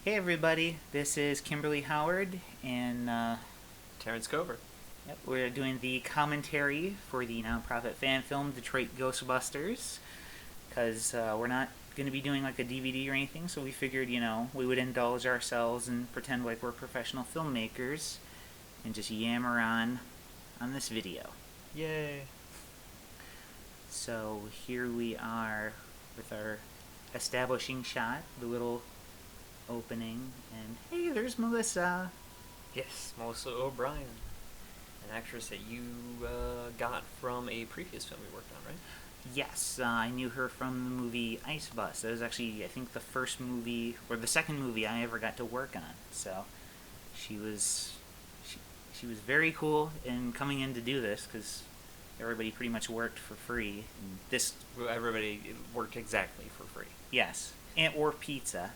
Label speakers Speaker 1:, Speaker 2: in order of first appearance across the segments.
Speaker 1: Hey everybody, this is Kimberly Howard, and
Speaker 2: Terence Cover.
Speaker 1: we're doing the commentary for the nonprofit fan film Detroit Ghostbusters, because we're not going to be doing like a DVD or anything, so we figured, we would indulge ourselves and pretend like we're professional filmmakers and just yammer on this video.
Speaker 2: Yay.
Speaker 1: So here we are with our establishing shot, the little opening, and hey, there's Melissa.
Speaker 2: Yes, Melissa O'Brien, an actress that you got from a previous film we worked on, right?
Speaker 1: Yes, I knew her from the movie Ice Bus. That was actually, I think, the first movie, or the second movie I ever got to work on. So, she was, she was very cool in coming in to do this, because everybody pretty much worked for free. And this,
Speaker 2: Well, everybody worked exactly for free.
Speaker 1: yes, and or pizza.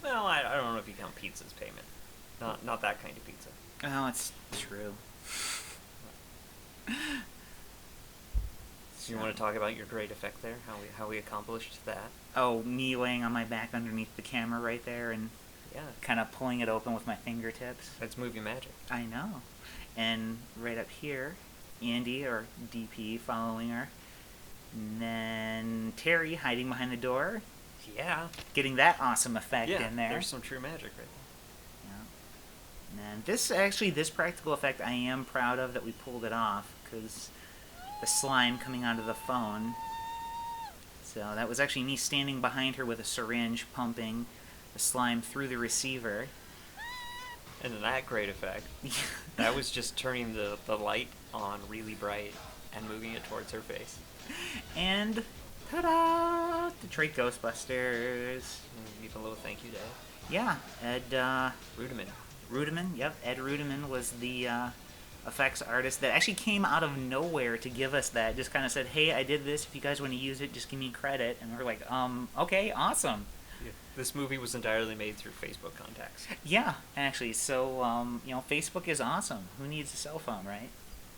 Speaker 2: Well, I don't know if you count pizza as payment. Not that kind of pizza.
Speaker 1: Oh, it's true.
Speaker 2: So you want to talk about your great effect there? How we accomplished that?
Speaker 1: Oh, me laying on my back underneath the camera right there and
Speaker 2: Yeah,
Speaker 1: kind of pulling it open with my fingertips.
Speaker 2: that's movie magic.
Speaker 1: I know. And right up here, Andy, or DP, following her. And then Terry hiding behind the door,
Speaker 2: Yeah.
Speaker 1: getting that awesome effect
Speaker 2: Yeah,
Speaker 1: in there.
Speaker 2: there's some true magic right
Speaker 1: Yeah. And this practical effect I am proud of that we pulled it off, because the slime coming out of the phone. So that was actually me standing behind her with a syringe pumping the slime through the receiver.
Speaker 2: there. And that great effect, that was just turning the light on really bright and moving it towards her face.
Speaker 1: And ta-da! Detroit Ghostbusters.
Speaker 2: And give a little thank you to
Speaker 1: Yeah, Ed
Speaker 2: Rudiman.
Speaker 1: Rudiman. Yep, Ed Rudiman was the effects artist that actually came out of nowhere to give us that. Just kind of said, "Hey, I did this. If you guys want to use it, just give me credit." And we're like, okay, awesome."
Speaker 2: Yeah. This movie was entirely made through Facebook contacts.
Speaker 1: Yeah, actually. So, Facebook is awesome. Who needs a cell phone, right?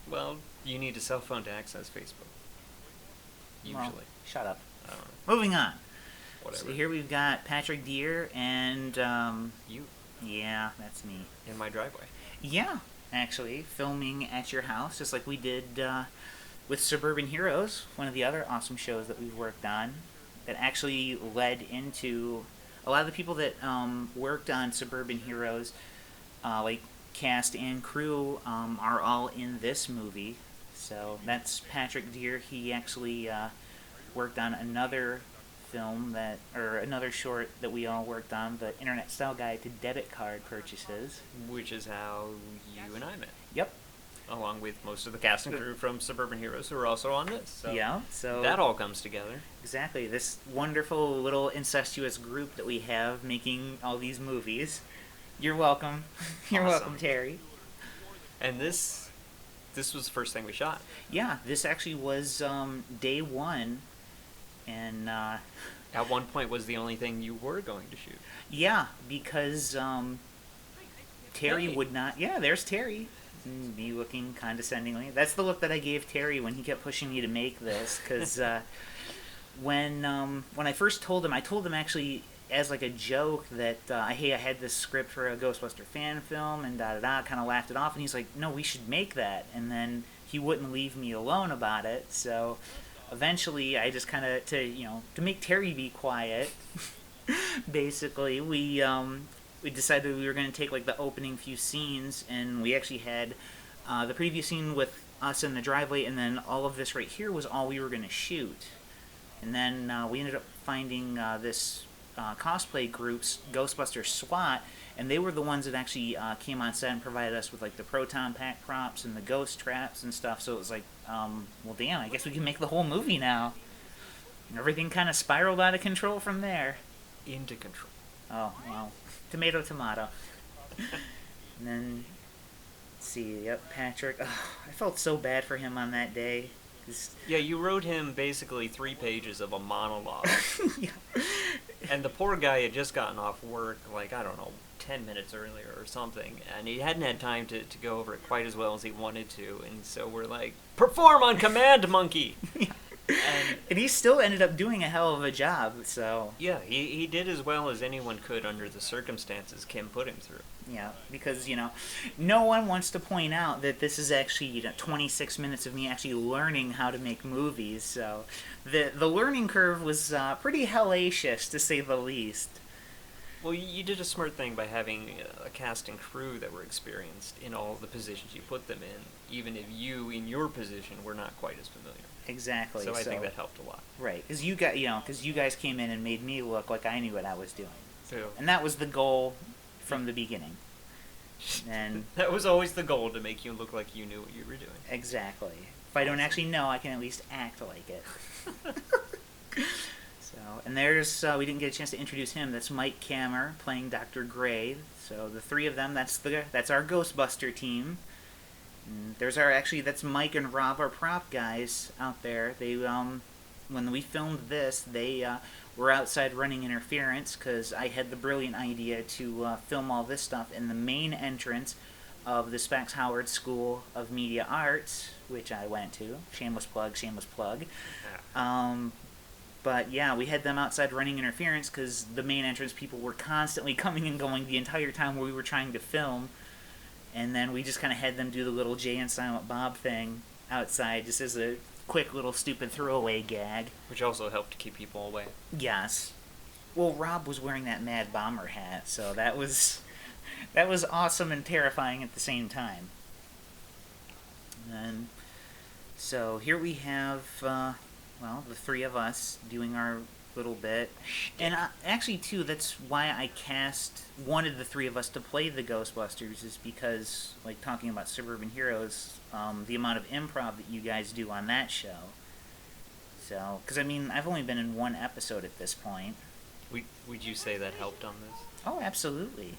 Speaker 2: Well, you need a cell phone to access Facebook. Usually.
Speaker 1: Well, shut up.
Speaker 2: I don't know.
Speaker 1: Moving on.
Speaker 2: Whatever.
Speaker 1: So here we've got Patrick Deere and,
Speaker 2: You
Speaker 1: yeah, that's me.
Speaker 2: in my driveway.
Speaker 1: Yeah, actually, filming at your house, just like we did with Suburban Heroes, one of the other awesome shows that we've worked on, that actually led into a lot of the people that worked on Suburban Heroes, like cast and crew, are all in this movie. So that's Patrick Deere. He actually worked on another film or another short that we all worked on, the Internet Style Guide to Debit Card Purchases.
Speaker 2: Which is how you and I met.
Speaker 1: Yep.
Speaker 2: Along with most of the cast and crew from Suburban Heroes who are also on this. So
Speaker 1: Yeah, so
Speaker 2: that all comes together.
Speaker 1: exactly, this wonderful little incestuous group that we have making all these movies. You're welcome. You're
Speaker 2: Awesome.
Speaker 1: welcome, Terry.
Speaker 2: And this was the first thing we shot.
Speaker 1: Yeah, this actually was day one, and
Speaker 2: At one point was the only thing you were going to shoot.
Speaker 1: yeah, because Terry
Speaker 2: Hey.
Speaker 1: would not. Yeah, there's Terry. Me looking condescendingly. That's the look that I gave Terry when he kept pushing me to make this. Because when I first told him, I told him actually as like a joke that hey, I had this script for a Ghostbuster fan film and da da da. Kind of laughed it off, and he's like, "No, we should make that." And then he wouldn't leave me alone about it. So eventually, I just kind of to make Terry be quiet. Basically, we decided we were going to take like the opening few scenes, and we actually had the previous scene with us in the driveway, and then all of this right here was all we were going to shoot. And then we ended up finding this cosplay group's Ghostbusters SWAT, and they were the ones that actually came on set and provided us with like the proton pack props and the ghost traps and stuff. So it was like, well, damn, I guess we can make the whole movie now. And everything kind of spiraled out of control from there.
Speaker 2: Into control.
Speaker 1: Oh, well, tomato, tomato. And then, let's see, yep, Patrick. Oh, I felt so bad for him on that day. 'Cause,
Speaker 2: Yeah, you wrote him basically 3 pages of a monologue.
Speaker 1: yeah.
Speaker 2: And the poor guy had just gotten off work, like, I don't know, 10 minutes earlier or something, and he hadn't had time to go over it quite as well as he wanted to, and so we're like, perform on command, monkey!
Speaker 1: Yeah. And he still ended up doing a hell of a job, so...
Speaker 2: Yeah, he did as well as anyone could under the circumstances Kim put him through.
Speaker 1: Yeah, because, no one wants to point out that this is actually, 26 minutes of me actually learning how to make movies, so... The learning curve was pretty hellacious, to say the least.
Speaker 2: Well, you did a smart thing by having a cast and crew that were experienced in all the positions you put them in, even if you, in your position, were not quite as familiar.
Speaker 1: Exactly.
Speaker 2: So I think that helped a lot.
Speaker 1: Right, because you guys came in and made me look like I knew what I was doing.
Speaker 2: Yeah.
Speaker 1: And that was the goal from the beginning. And
Speaker 2: that was always the goal, to make you look like you knew what you were doing.
Speaker 1: Exactly. If I don't actually know, I can at least act like it. So, and there's, we didn't get a chance to introduce him. That's Mike Kammer playing Dr. Gray. So the three of them, that's our Ghostbuster team. And that's Mike and Rob, our prop guys out there. They, when we filmed this, they were outside running interference because I had the brilliant idea to film all this stuff in the main entrance of the Specs Howard School of Media Arts, which I went to. Shameless plug, shameless plug. But yeah, we had them outside running interference because the main entrance people were constantly coming and going the entire time we were trying to film. And then we just kind of had them do the little Jay and Silent Bob thing outside, just as a quick little stupid throwaway gag.
Speaker 2: Which also helped to keep people away.
Speaker 1: Yes. Well, Rob was wearing that Mad Bomber hat, so that was awesome and terrifying at the same time. And so here we have, the three of us doing our little bit. And actually, too, that's why I wanted the three of us to play the Ghostbusters, is because, like, talking about Suburban Heroes, the amount of improv that you guys do on that show. So, because, I've only been in one episode at this point.
Speaker 2: Would you say that helped on this?
Speaker 1: Oh, absolutely.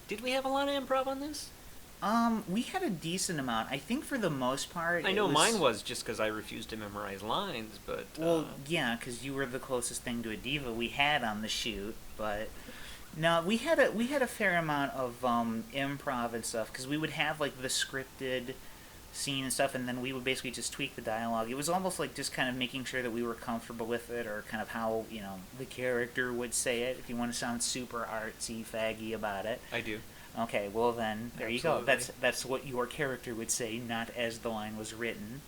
Speaker 2: Did we have a lot of improv on this?
Speaker 1: We had a decent amount. I think for the most part...
Speaker 2: I know mine was just because I refused to memorize lines, but...
Speaker 1: Well, yeah, because you were the closest thing to a diva we had on the shoot, but... No, we had a fair amount of improv and stuff, because we would have, like, the scripted scene and stuff, and then we would basically just tweak the dialogue. It was almost like just kind of making sure that we were comfortable with it, or kind of how, the character would say it, if you want to sound super artsy, faggy about it.
Speaker 2: I do.
Speaker 1: Okay, well then, there
Speaker 2: Absolutely.
Speaker 1: you go. That's what your character would say, not as the line was written.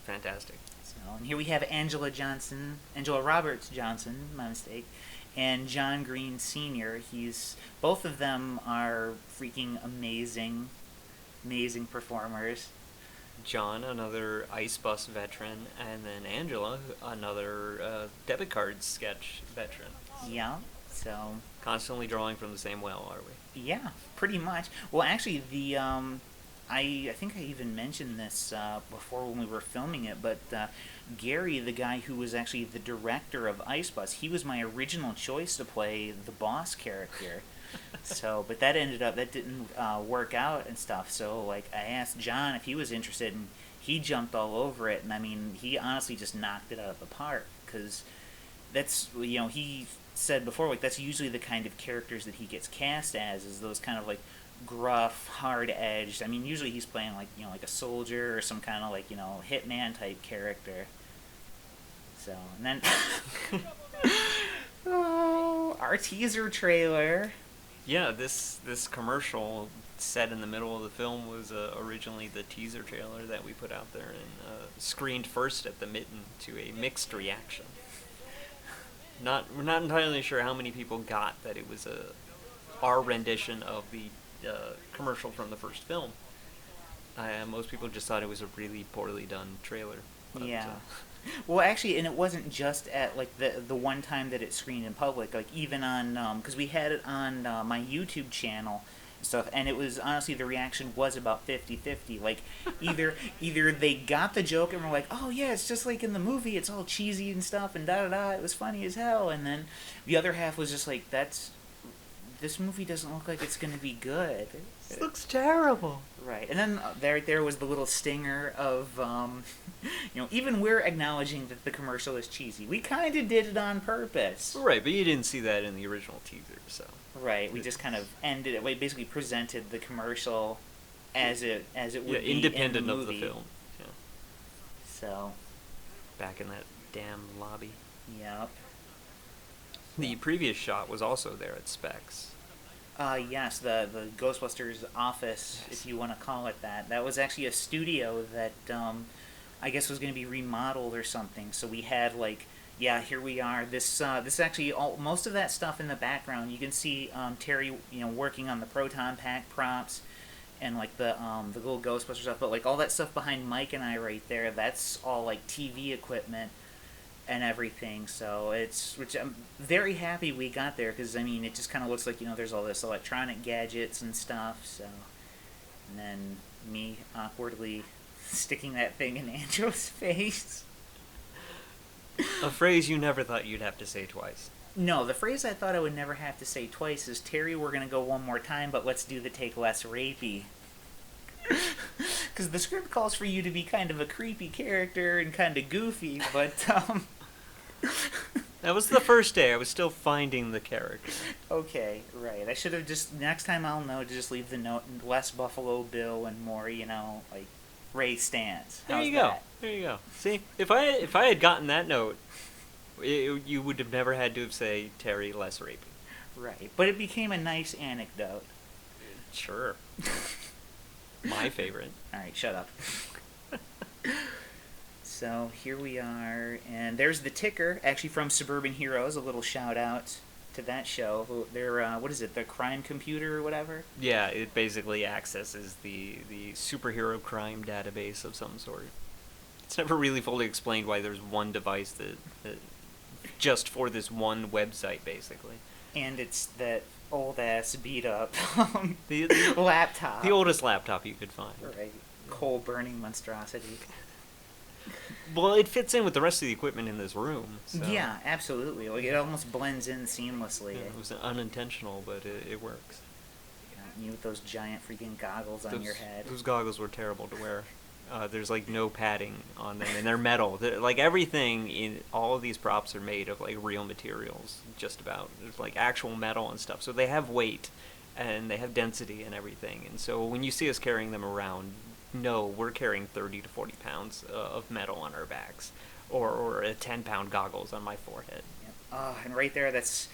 Speaker 2: Fantastic.
Speaker 1: So, and here we have Angela Roberts Johnson, my mistake, and John Green Sr. Both of them are freaking amazing performers.
Speaker 2: John, another Ice Bus veteran, and then Angela, another debit card sketch veteran.
Speaker 1: Yeah, so...
Speaker 2: Constantly drawing from the same well, are we?
Speaker 1: Yeah, pretty much. Well, actually, I think I even mentioned this before when we were filming it, but Gary, the guy who was actually the director of Ice Bus, he was my original choice to play the boss character. So, but that didn't work out and stuff. So, like, I asked John if he was interested, and he jumped all over it. And he honestly just knocked it out of the park, because that's, he said before, like, that's usually the kind of characters that he gets cast as, is those kind of, like, gruff, hard-edged. Usually he's playing, like, like a soldier or some kind of, like, hitman type character. So, and then our teaser trailer.
Speaker 2: Yeah, this commercial set in the middle of the film was originally the teaser trailer that we put out there and screened first at the Mitten to a mixed reaction. We're not entirely sure how many people got that it was our rendition of the commercial from the first film. Most people just thought it was a really poorly done trailer. But,
Speaker 1: yeah. Well, actually, and it wasn't just at, like, the one time that it screened in public. Like, even on, because we had it on my YouTube channel and stuff, and it was, honestly, the reaction was about 50-50. Like, either they got the joke and were like, oh, yeah, it's just like in the movie, it's all cheesy and stuff, and da-da-da, it was funny as hell, and then the other half was just like, this movie doesn't look like it's going to be good.
Speaker 2: It looks terrible.
Speaker 1: Right, and then there was the little stinger of, even we're acknowledging that the commercial is cheesy. We kind of did it on purpose.
Speaker 2: Right, but you didn't see that in the original teaser, so.
Speaker 1: Right, we just kind of ended it. We basically presented the commercial as it would be
Speaker 2: independent
Speaker 1: in the
Speaker 2: of
Speaker 1: movie.
Speaker 2: the film. Yeah.
Speaker 1: So,
Speaker 2: Back in that damn lobby.
Speaker 1: yep.
Speaker 2: The previous shot was also there at Specs.
Speaker 1: Yes, the Ghostbusters office,
Speaker 2: Yes.
Speaker 1: if you want to call it that. That was actually a studio that I guess was going to be remodeled or something. So we had like, yeah, here we are. This actually most of that stuff in the background. You can see Terry, working on the proton pack props and like the little Ghostbuster stuff. But like all that stuff behind Mike and I right there, that's all like TV equipment and everything. So which I'm very happy we got there, because I mean it just kind of looks like there's all this electronic gadgets and stuff. So, and then me awkwardly sticking that thing in Angela's face.
Speaker 2: A phrase you never thought you'd have to say twice.
Speaker 1: No, the phrase I thought I would never have to say twice is, Terry, we're gonna go one more time, but let's do the take less rapey. Because the script calls for you to be kind of a creepy character and kind of goofy, but
Speaker 2: That was the first day. I was still finding the character.
Speaker 1: Okay, right. I should have next time I'll know to just leave the note, less Buffalo Bill and more, like Ray Stantz.
Speaker 2: There
Speaker 1: How's
Speaker 2: you go.
Speaker 1: that?
Speaker 2: There you go. See, if I had gotten that note, you would have never had to say Terry less rapey.
Speaker 1: Right, but it became a nice anecdote.
Speaker 2: Sure. My favorite.
Speaker 1: All right, shut up. So here we are, and there's the ticker, actually from Suburban Heroes. A little shout out to that show. They're what is it? The crime computer or whatever?
Speaker 2: Yeah, it basically accesses the superhero crime database of some sort. It's never really fully explained why there's one device that just for this one website, basically.
Speaker 1: And it's that old ass beat up
Speaker 2: The
Speaker 1: laptop.
Speaker 2: The oldest laptop you could find.
Speaker 1: Right. Coal burning monstrosity.
Speaker 2: Well, it fits in with the rest of the equipment in this room. So.
Speaker 1: Yeah, absolutely. Like it almost blends in seamlessly.
Speaker 2: Yeah, it was unintentional, but it works.
Speaker 1: Yeah, you with those giant freaking goggles on your head.
Speaker 2: Those goggles were terrible to wear. There's like no padding on them, and they're metal. Like everything in all of these props are made of like real materials, just about. There's like actual metal and stuff, so they have weight, and they have density and everything. And so when you see us carrying them around, no, we're carrying 30 to 40 pounds of metal on our backs, or a 10-pound goggles on my forehead.
Speaker 1: Yep. And right there, this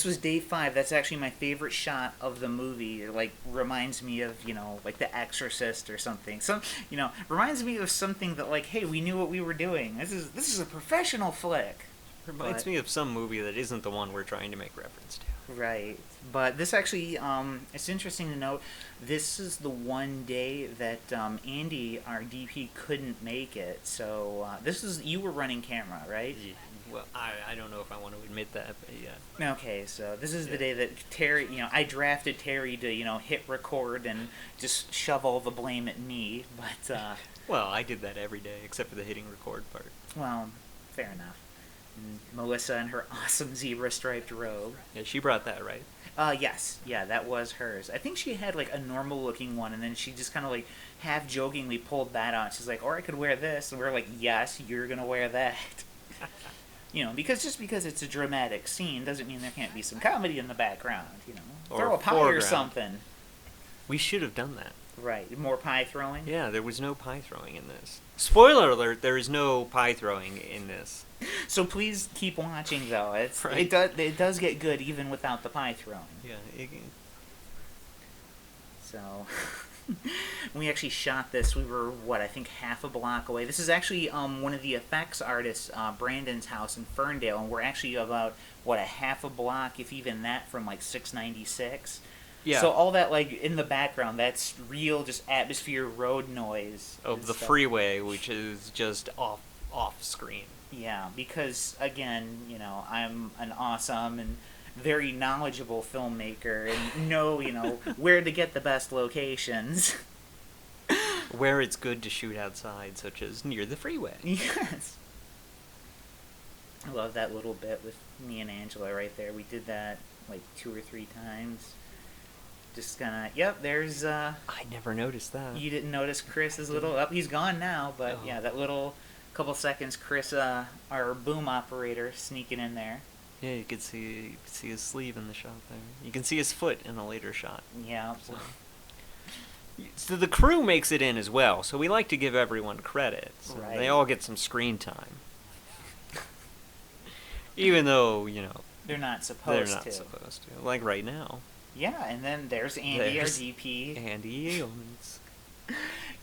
Speaker 1: was day 5. That's actually my favorite shot of the movie. It, like, reminds me of, like The Exorcist or something. Reminds me of something that, like, hey, we knew what we were doing. This is a professional flick.
Speaker 2: Reminds me of some movie that isn't the one we're trying to make reference to.
Speaker 1: Right. But this actually, it's interesting to note, this is the one day that Andy, our DP, couldn't make it. So you were running camera, right?
Speaker 2: Yeah. Well, I don't know if I want to admit that, but yeah.
Speaker 1: Okay, so this is the day that Terry, I drafted Terry to, hit record and just shove all the blame at me, but...
Speaker 2: Well, I did that every day, except for the hitting record part.
Speaker 1: Well, fair enough. And Melissa in her awesome zebra-striped robe.
Speaker 2: Yeah, she brought that, right?
Speaker 1: Yes. Yeah, that was hers. I think she had, like, a normal-looking one, and then she just kind of, like, half-jokingly pulled that on. She's like, or I could wear this. And we're like, yes, you're gonna wear that. Because it's a dramatic scene doesn't mean there can't be some comedy in the background,
Speaker 2: Or
Speaker 1: Throw a pie
Speaker 2: foreground.
Speaker 1: or something.
Speaker 2: We should have done that.
Speaker 1: Right. More pie throwing?
Speaker 2: Yeah, there was no pie throwing in this. Spoiler alert, there is no pie throwing in this.
Speaker 1: So please keep watching, though.
Speaker 2: Right.
Speaker 1: It does get good even without the pie throwing.
Speaker 2: Yeah.
Speaker 1: So... we actually shot this. We were, I think half a block away. This is actually one of the effects artists, Brandon's house in Ferndale, and we're actually about, a half a block, if even that, from, like, 696.
Speaker 2: Yeah.
Speaker 1: So all that, like, in the background, that's real, just atmosphere road noise.
Speaker 2: Of the
Speaker 1: stuff.
Speaker 2: freeway, which is just off screen.
Speaker 1: Yeah, because, again, I'm an awesome and very knowledgeable filmmaker and know, where to get the best locations.
Speaker 2: Where it's good to shoot outside, such as near the freeway.
Speaker 1: Yes. I love that little bit with me and Angela right there. We did that like 2 or 3 times. Just kind of, yep, there's...
Speaker 2: I never noticed that.
Speaker 1: You didn't notice Chris's little... he's gone now, but yeah, that little couple seconds, Chris, our boom operator, sneaking in there.
Speaker 2: Yeah, you could see his sleeve in the shot there. You can see his foot in a later shot.
Speaker 1: Yeah.
Speaker 2: So. So the crew makes it in as well, so we like to give everyone credit. So
Speaker 1: Right.
Speaker 2: they all get some screen time. Even though,
Speaker 1: They're not
Speaker 2: they're
Speaker 1: supposed
Speaker 2: not
Speaker 1: to.
Speaker 2: supposed to. Like right now.
Speaker 1: Yeah, and then there's Andy,
Speaker 2: There's
Speaker 1: our DP.
Speaker 2: Andy Yeomans.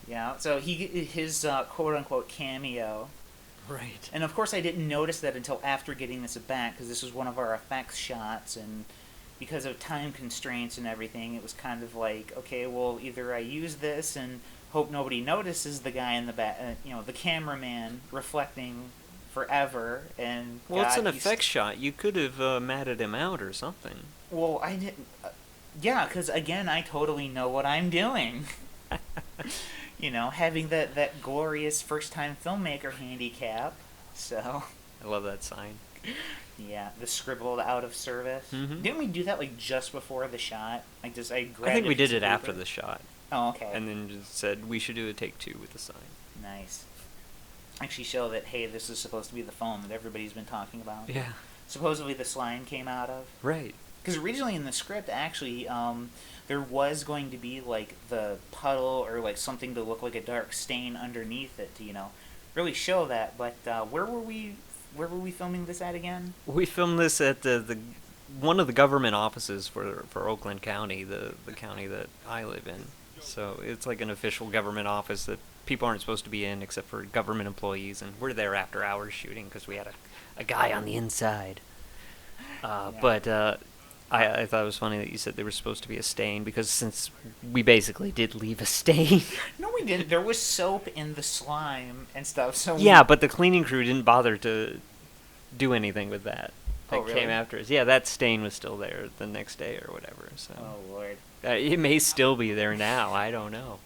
Speaker 1: Yeah, so his quote unquote cameo.
Speaker 2: Right.
Speaker 1: And of course, I didn't notice that until after getting this back, because this was one of our effects shots, and because of time constraints and everything, it was kind of like, okay, well, either I use this and hope nobody notices the guy in the back, the cameraman reflecting forever, and
Speaker 2: Well, it's
Speaker 1: God,
Speaker 2: an effect shot. You could have matted him out or something.
Speaker 1: Well, I didn't. Yeah, because again, I totally know what I'm doing. Having that glorious first-time filmmaker handicap. So.
Speaker 2: I love that sign.
Speaker 1: Yeah, the scribbled out of service.
Speaker 2: Mm-hmm.
Speaker 1: Didn't we do that just before the shot? I grabbed.
Speaker 2: I think we did it
Speaker 1: paper.
Speaker 2: after the shot.
Speaker 1: Oh, okay.
Speaker 2: And then just said we should do a take 2 with the sign.
Speaker 1: Nice. Actually, show that this is supposed to be the phone that everybody's been talking about.
Speaker 2: Yeah.
Speaker 1: Supposedly, this line came out of.
Speaker 2: Right.
Speaker 1: Because originally in the script, actually, there was going to be the puddle or something to look like a dark stain underneath it to really show that. But where were we filming this at again?
Speaker 2: We filmed this at the one of the government offices for Oakland County, the county that I live in. So it's like an official government office that people aren't supposed to be in except for government employees, and we're there after hours shooting because we had a guy on the inside.
Speaker 1: Yeah.
Speaker 2: But I thought it was funny that you said there was supposed to be a stain, because since we basically did leave a stain.
Speaker 1: No, we didn't. There was soap in the slime and stuff. So
Speaker 2: Yeah, but the cleaning crew didn't bother to do anything with that.
Speaker 1: Oh,
Speaker 2: That
Speaker 1: really?
Speaker 2: came after us. Yeah, that stain was still there the next day or whatever. So
Speaker 1: Oh, Lord.
Speaker 2: it may still be there now. I don't know.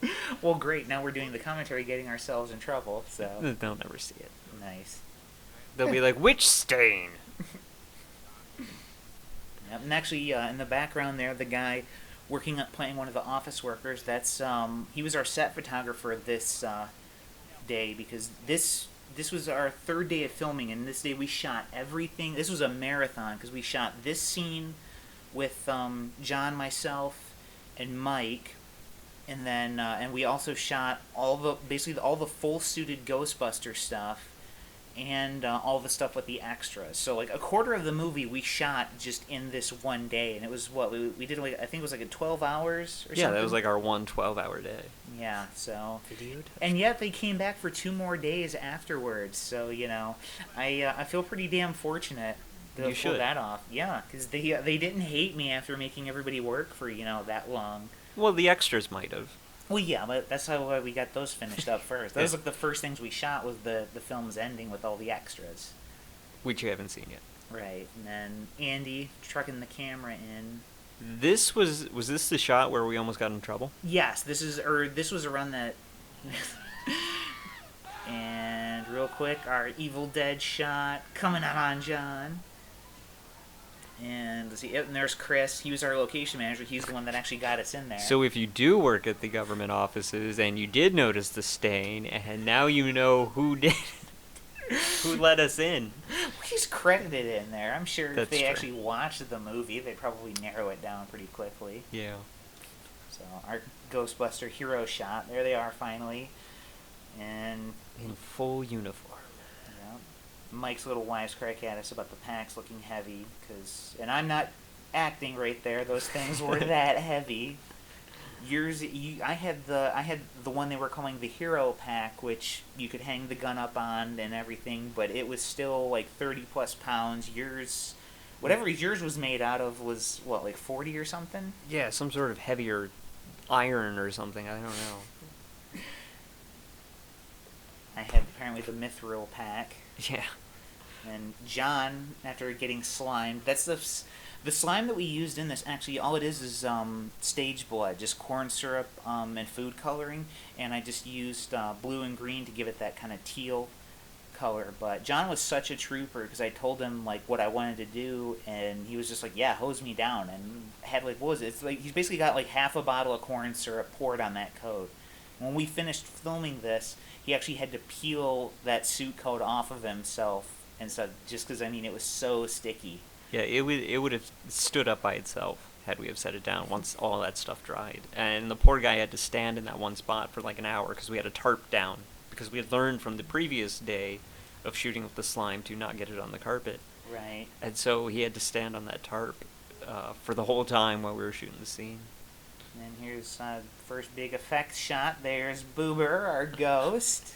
Speaker 1: Well, great. Now we're doing the commentary, getting ourselves in trouble. So
Speaker 2: They'll never see it.
Speaker 1: nice.
Speaker 2: They'll be like, "Which stain?"
Speaker 1: Yep. And actually, in the background there, the guy working up playing one of the office workers. That's he was our set photographer this day, because this was our third day of filming, and this day we shot everything. This was a marathon because we shot this scene with John, myself, and Mike, and then and we also shot basically all the full suited Ghostbusters stuff, and all the stuff with the extras. So a quarter of the movie we shot just in this one day, and it was what we did. I think it was a 12 hours or something.
Speaker 2: Yeah, that was our 1 12-hour day.
Speaker 1: Yeah, so
Speaker 2: Videoed.
Speaker 1: and yet they came back for 2 more days afterwards. So I feel pretty damn fortunate to
Speaker 2: You
Speaker 1: pull
Speaker 2: should.
Speaker 1: that off. Yeah, because they didn't hate me after making everybody work for that long.
Speaker 2: Well, the extras might have.
Speaker 1: Well, yeah, but that's how we got those finished up first. That was the first things we shot, was the film's ending with all the extras.
Speaker 2: Which you haven't seen yet.
Speaker 1: Right, and then Andy trucking the camera in.
Speaker 2: Was this the shot where we almost got in trouble?
Speaker 1: Yes, this was around that. And real quick, our Evil Dead shot coming out on John. And let's see, and there's Chris. He was our location manager. He's the one that actually got us in there.
Speaker 2: So if you do work at the government offices and you did notice the stain, and now you know who did who let us in.
Speaker 1: He's credited in there. I'm sure if
Speaker 2: That's
Speaker 1: they
Speaker 2: true.
Speaker 1: actually watched the movie, they'd probably narrow it down pretty quickly.
Speaker 2: Yeah.
Speaker 1: So our Ghostbuster hero shot. There they are finally. And
Speaker 2: In full uniform.
Speaker 1: Mike's little wisecrack at us about the packs looking heavy, and I'm not acting right there. Those things were that heavy. I had the one they were calling the hero pack, which you could hang the gun up on and everything, but it was still 30 plus pounds. Whatever yours was made out of was 40 or something.
Speaker 2: Yeah, some sort of heavier iron or something. I don't know.
Speaker 1: I had apparently the mithril pack.
Speaker 2: Yeah.
Speaker 1: And John, after getting slimed, that's the slime that we used in this. Actually, all it is stage blood, just corn syrup and food coloring, and I just used blue and green to give it that kind of teal color. But John was such a trooper, because I told him what I wanted to do, and he was just yeah, hose me down, and had what was it? It's he's basically got half a bottle of corn syrup poured on that coat. When we finished filming this, he actually had to peel that suit coat off of himself and stuff, just because it was so sticky.
Speaker 2: Yeah, it would have stood up by itself. had we have set it down once all that stuff dried. And the poor guy had to stand in that one spot for like an hour because we had a tarp down, because we had learned from the previous day of shooting with the slime to not get it on the carpet.
Speaker 1: Right.
Speaker 2: And so he had to stand on that tarp for the whole time while we were shooting the scene.
Speaker 1: And then here's first big effects shot. There's Boober, our ghost.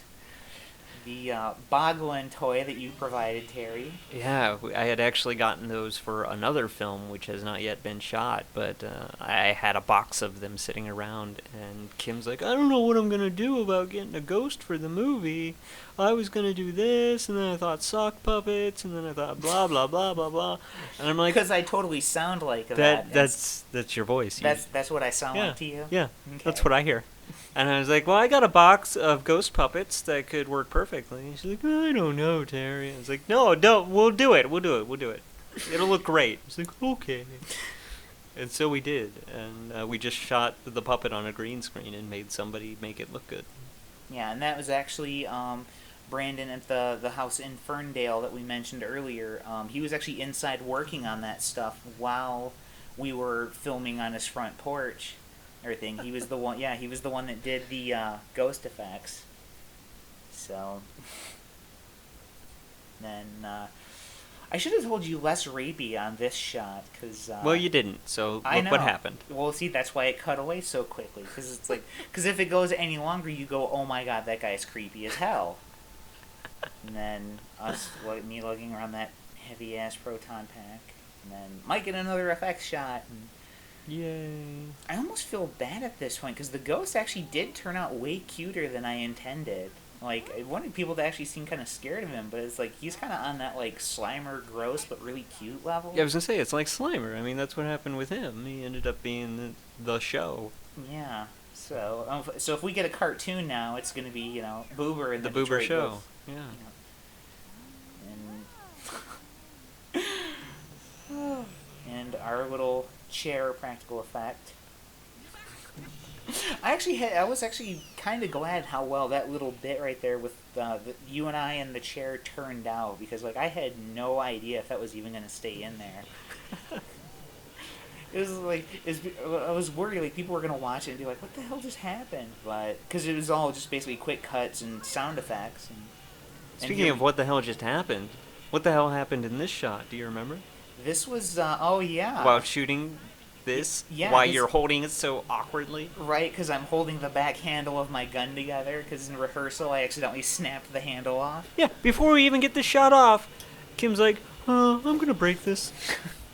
Speaker 1: The Boglin toy that you provided, Terry.
Speaker 2: Yeah, I had actually gotten those for another film, which has not yet been shot, but I had a box of them sitting around, and Kim's like, I don't know what I'm going to do about getting a ghost for the movie. I was going to do this, and then I thought sock puppets, and then I thought blah, blah, blah, blah, blah. And I'm like...
Speaker 1: Because I totally sound like that.
Speaker 2: That's your voice.
Speaker 1: That's what I sound like to you?
Speaker 2: Yeah,
Speaker 1: okay.
Speaker 2: That's what I hear. And I was like, well, I got a box of ghost puppets that could work perfectly. And she's like, I don't know, Terry. I was like, no, don't. We'll do it. It'll look great. I was like, okay. And so we did. And we just shot the puppet on a green screen and made somebody make it look good.
Speaker 1: Yeah, and that was actually Brandon at the house in Ferndale that we mentioned earlier. He was actually inside working on that stuff while we were filming on his front porch. Everything. He was the one. Yeah, he was the one that did the ghost effects. So then I should have told you less rapey on this shot, because
Speaker 2: well, you didn't. So look what happened.
Speaker 1: Well, see, that's why it cut away so quickly. Because it's like, because if it goes any longer, you go, oh my god, that guy's creepy as hell. And then me lugging around that heavy ass proton pack, and then might get another effects shot. And
Speaker 2: yay.
Speaker 1: I almost feel bad at this point, because the ghost actually did turn out way cuter than I intended. Like, I wanted people to actually seem kind of scared of him, but it's like, he's kind of on that, like, Slimer gross but really cute level.
Speaker 2: Yeah, I was going to say, it's like Slimer. I mean, that's what happened with him. He ended up being the show.
Speaker 1: Yeah. So if we get a cartoon now, it's going to be, you know, Boober and
Speaker 2: the Boober
Speaker 1: Detroit
Speaker 2: show.
Speaker 1: Ghost.
Speaker 2: Yeah.
Speaker 1: And our little chair practical effect. I was actually kind of glad how well that little bit right there with you and I and the chair turned out, because like I had no idea if that was even going to stay in there. It was like I was worried like people were going to watch it and be like, what the hell just happened? But because it was all just basically quick cuts and sound effects.
Speaker 2: Speaking of what the hell just happened, what the hell happened in this shot? Do you remember?
Speaker 1: This was oh yeah.
Speaker 2: While shooting this,
Speaker 1: yeah,
Speaker 2: while you're holding it so awkwardly.
Speaker 1: Right, because I'm holding the back handle of my gun together. Because in rehearsal, I accidentally snapped the handle off.
Speaker 2: Yeah, before we even get the shot off, Kim's like, I'm gonna break this.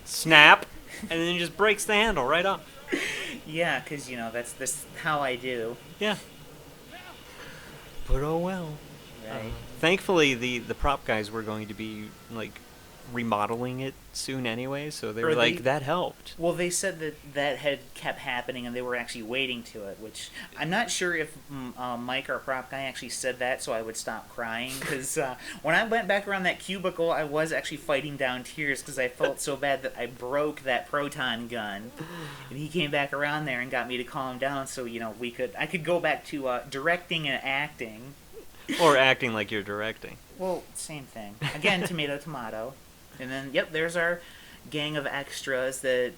Speaker 2: Snap, and then just breaks the handle right off.
Speaker 1: Yeah, because you know that's how I do.
Speaker 2: Yeah. But oh well.
Speaker 1: Right.
Speaker 2: Thankfully, the prop guys were going to be like remodeling it soon anyway, so they were like, that helped.
Speaker 1: Well, they said that had kept happening and they were actually waiting to it, which I'm not sure if Mike, our prop guy, actually said that so I would stop crying, because when I went back around that cubicle, I was actually fighting down tears because I felt so bad that I broke that proton gun, and he came back around there and got me to calm down so, you know, I could go back to directing and acting.
Speaker 2: Or acting like you're directing.
Speaker 1: Well, same thing. Again, tomato, tomato. And then, yep, there's our gang of extras that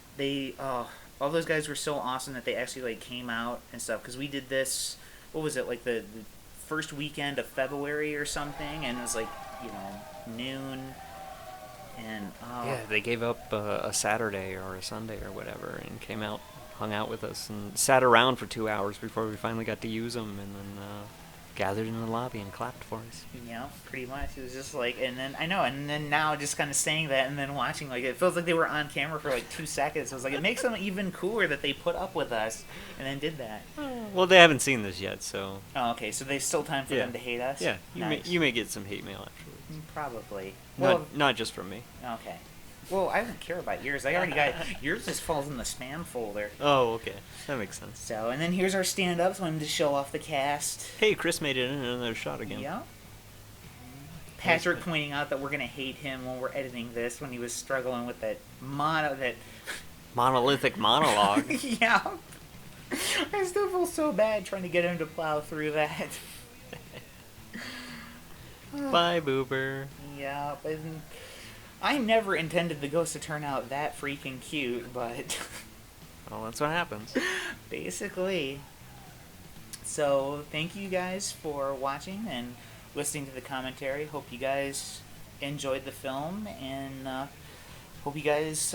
Speaker 1: all those guys were so awesome that they actually, like, came out and stuff. Because we did this, what was it, like the first weekend of February or something? And it was, like, you know, noon. And,
Speaker 2: yeah, they gave up a Saturday or a Sunday or whatever and came out, hung out with us, and sat around for 2 hours before we finally got to use them. And then gathered in the lobby and clapped for us.
Speaker 1: Yeah, pretty much. It was just like, and then now just kind of saying that and then watching, like, it feels like they were on camera for like 2 seconds. I was like, it makes them even cooler that they put up with us and then did that.
Speaker 2: Well, they haven't seen this yet, so.
Speaker 1: Oh, okay, so there's still time for them to hate us?
Speaker 2: Yeah,
Speaker 1: nice.
Speaker 2: you may get some hate mail afterwards.
Speaker 1: Probably.
Speaker 2: Not just from me.
Speaker 1: Okay. Well, I don't care about yours. I already got yours. Just falls in the spam folder.
Speaker 2: Oh, okay, that makes sense.
Speaker 1: So, and then here's our stand-ups. Wanted to show off the cast.
Speaker 2: Hey, Chris made it in another shot again.
Speaker 1: Yeah. Patrick pointing out that we're gonna hate him when we're editing this, when he was struggling with that
Speaker 2: monolithic monologue.
Speaker 1: Yeah. I still feel so bad trying to get him to plow through that.
Speaker 2: Bye, Boober.
Speaker 1: Yeah, and I never intended the ghost to turn out that freaking cute, but
Speaker 2: Well, that's what happens.
Speaker 1: Basically. So, thank you guys for watching and listening to the commentary. Hope you guys enjoyed the film, and hope you guys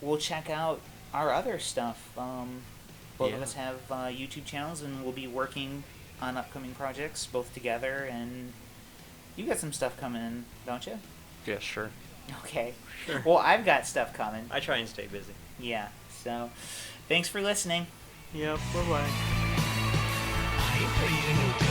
Speaker 1: will check out our other stuff. Both of us have YouTube channels, and we'll be working on upcoming projects both together. And you got some stuff coming in, don't you?
Speaker 2: Yeah, sure.
Speaker 1: Okay.
Speaker 2: Sure.
Speaker 1: Well, I've got stuff coming.
Speaker 2: I try and stay busy.
Speaker 1: Yeah. So, thanks for listening.
Speaker 2: Yep. Bye-bye.
Speaker 3: I